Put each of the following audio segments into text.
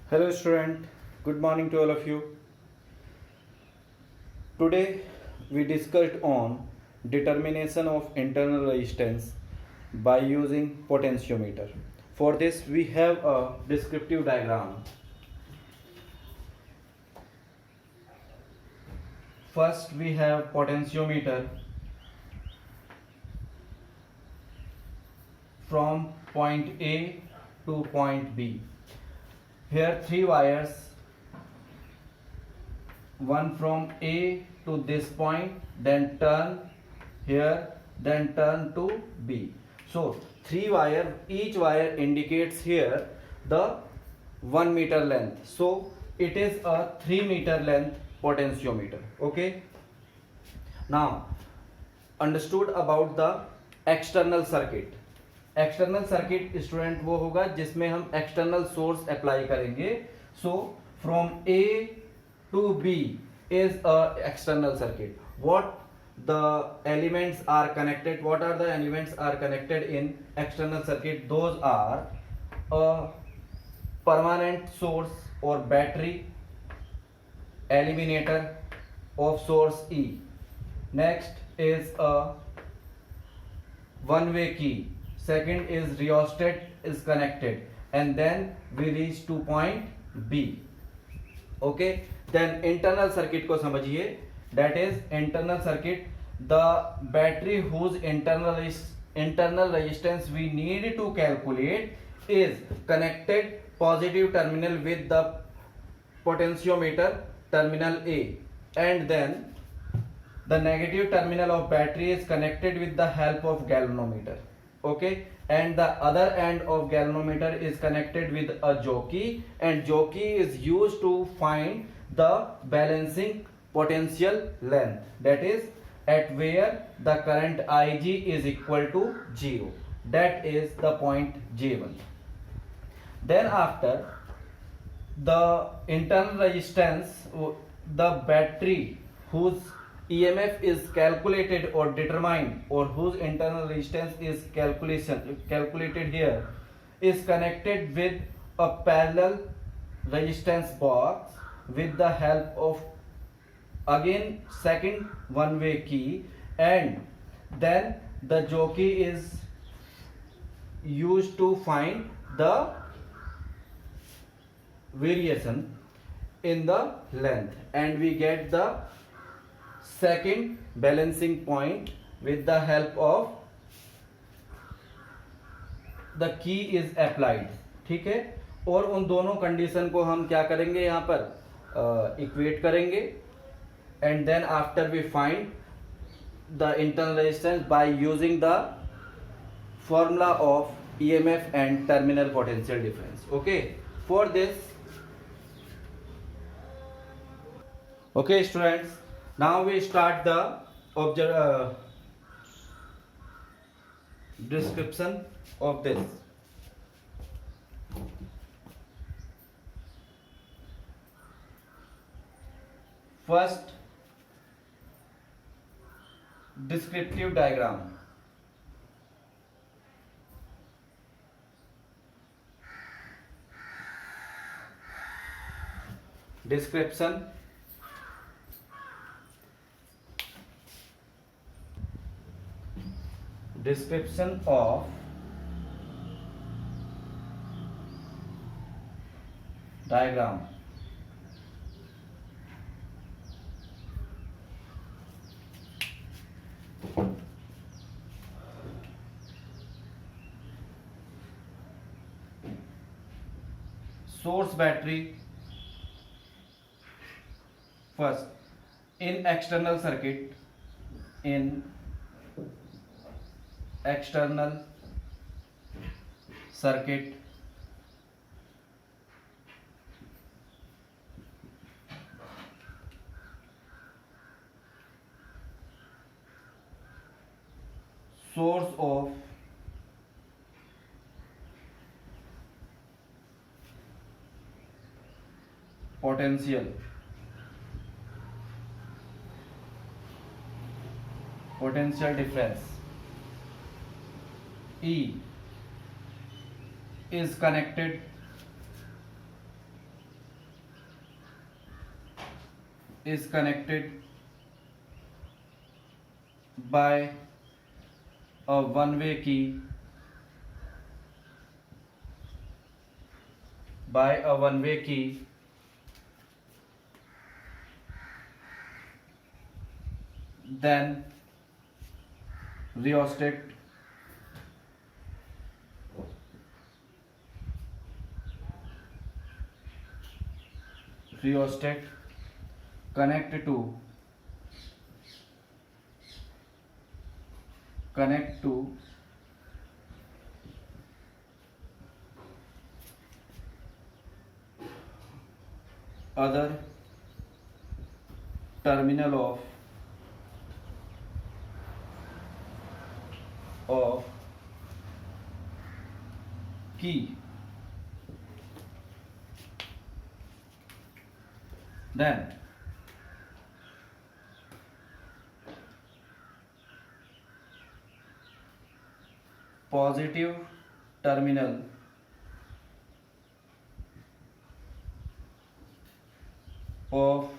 Hello student, good morning to all of you. Today we discussed on determination of internal resistance by using potentiometer. For this we have a descriptive diagram. First we have potentiometer from point A to point B. Here three wires, one from A to this point, then turn here, then turn to B. So three wire, each wire indicates here the 1 meter length. So it is a 3 meter length potentiometer. Okay. Now understood about the external circuit. External circuit student वो होगा जिसमें हम external source apply करेंगे. So from A to B is a external circuit. What the elements are connected, what are the elements are connected in external circuit? Those are a permanent source or battery, eliminator of source E. Next is a one-way key. Second is rheostat is connected, and then we reach to point B. Okay. Then internal circuit को समझिए. That is internal circuit, the battery whose internal resistance we need to calculate is connected positive terminal with the potentiometer terminal A, and then the negative terminal of battery is connected with the help of galvanometer. Okay, and the other end of galvanometer is connected with a jockey, and jockey is used to find the balancing potential length, that is at where the current Ig is equal to 0. That is the point J1. Then after the internal resistance, the battery whose EMF is calculated or determined, or whose internal resistance is calculated here, is connected with a parallel resistance box with the help of again second one-way key, and then the jockey is used to find the variation in the length, and we get the second balancing point with the help of the key is applied. ठीक है. और उन दोनों condition को हम क्या करेंगे यहाँ पर इक्वेट करेंगे, and then after we find the internal resistance by using the formula of EMF and terminal potential difference. Okay, for this, okay students, now we start the description of this. First, descriptive diagram. Description. Description of diagram. Source battery. First, in external circuit, in external circuit, source of potential difference E is connected is connected by a one-way key, then rheostat connect to other terminal of key. Then positive terminal of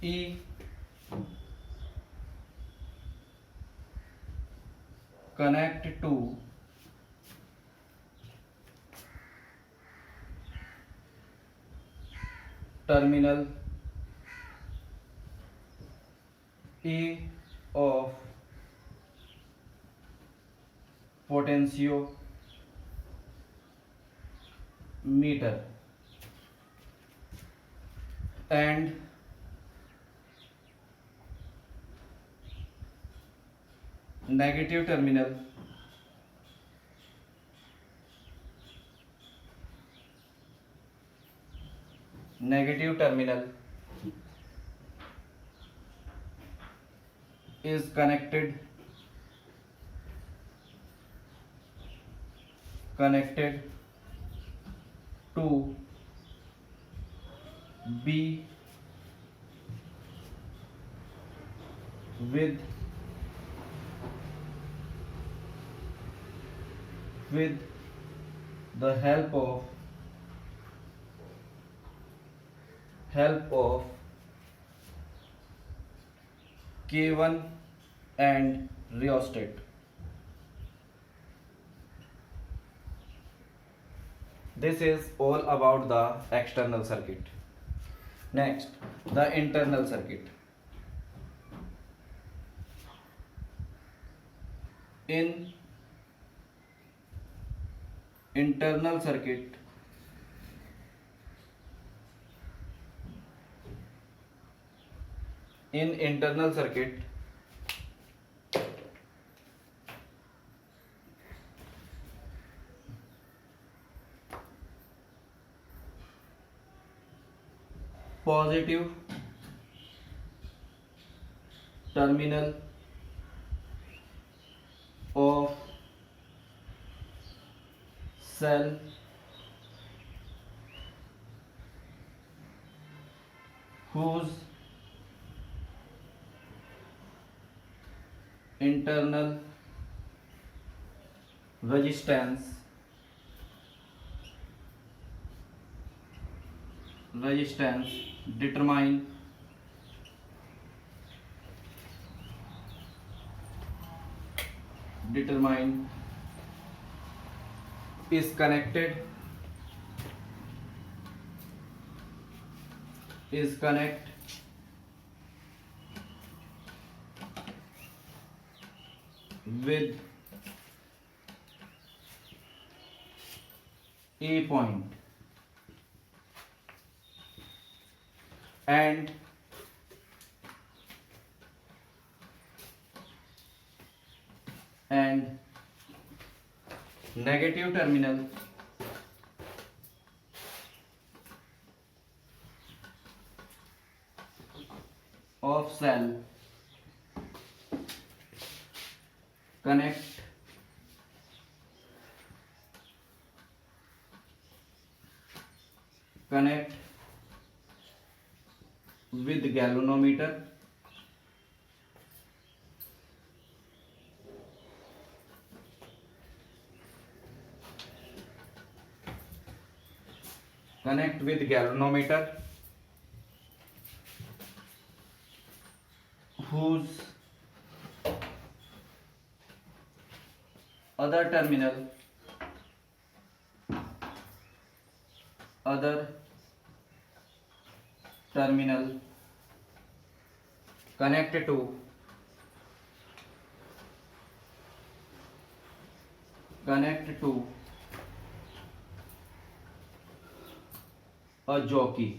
E connect to terminal E of potentiometer, and negative terminal is connected to B with the help of K1 and rheostat. This is all about the external circuit. Next, the internal circuit. In internal circuit, positive terminal of cell whose internal resistance determine is connected with A point, and negative terminal of cell connect with galvanometer, whose other terminal connected to a jockey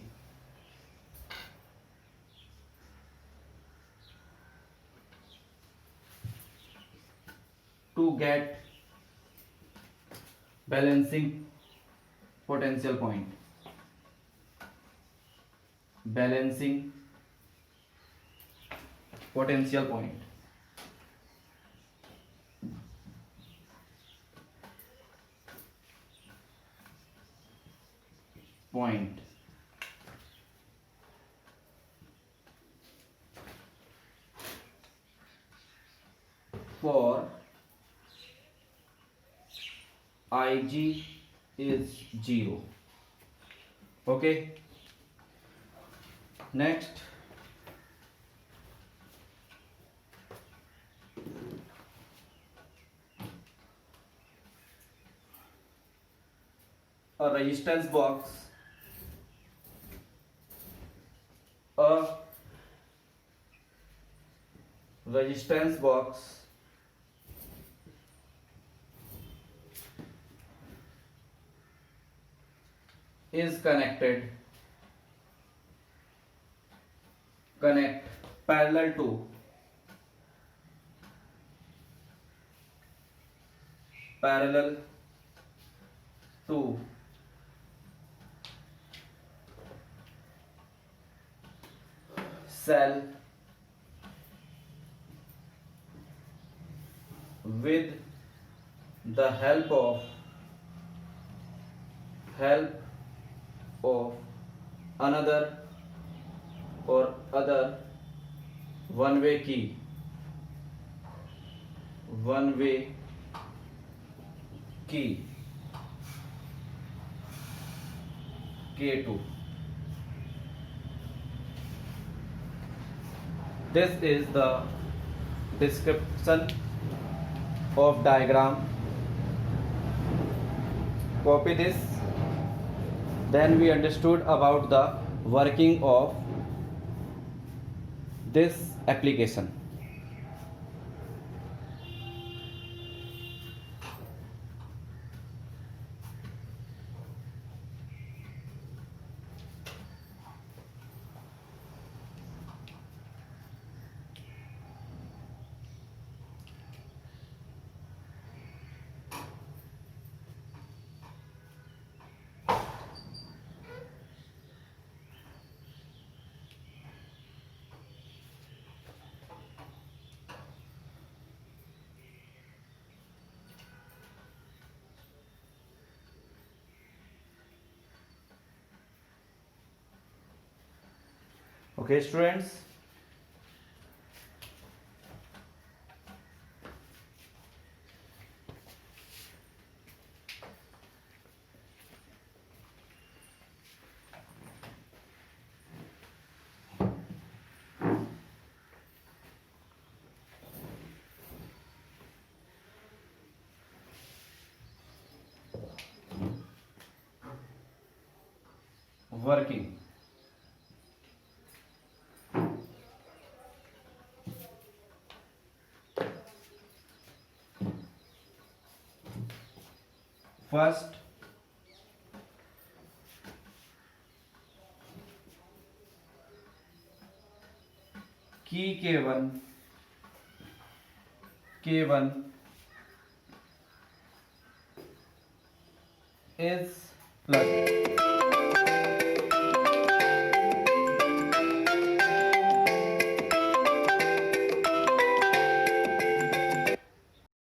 to get balancing potential point. Balancing potential point. For Ig is 0. Okay. Next, a resistance box. A resistance box is connect parallel to cell with the help of another or other one-way key K2. This is the description of diagram. Copy this. Then we understood about the working of this application. Okay, students. Working. First, key K1 is plus.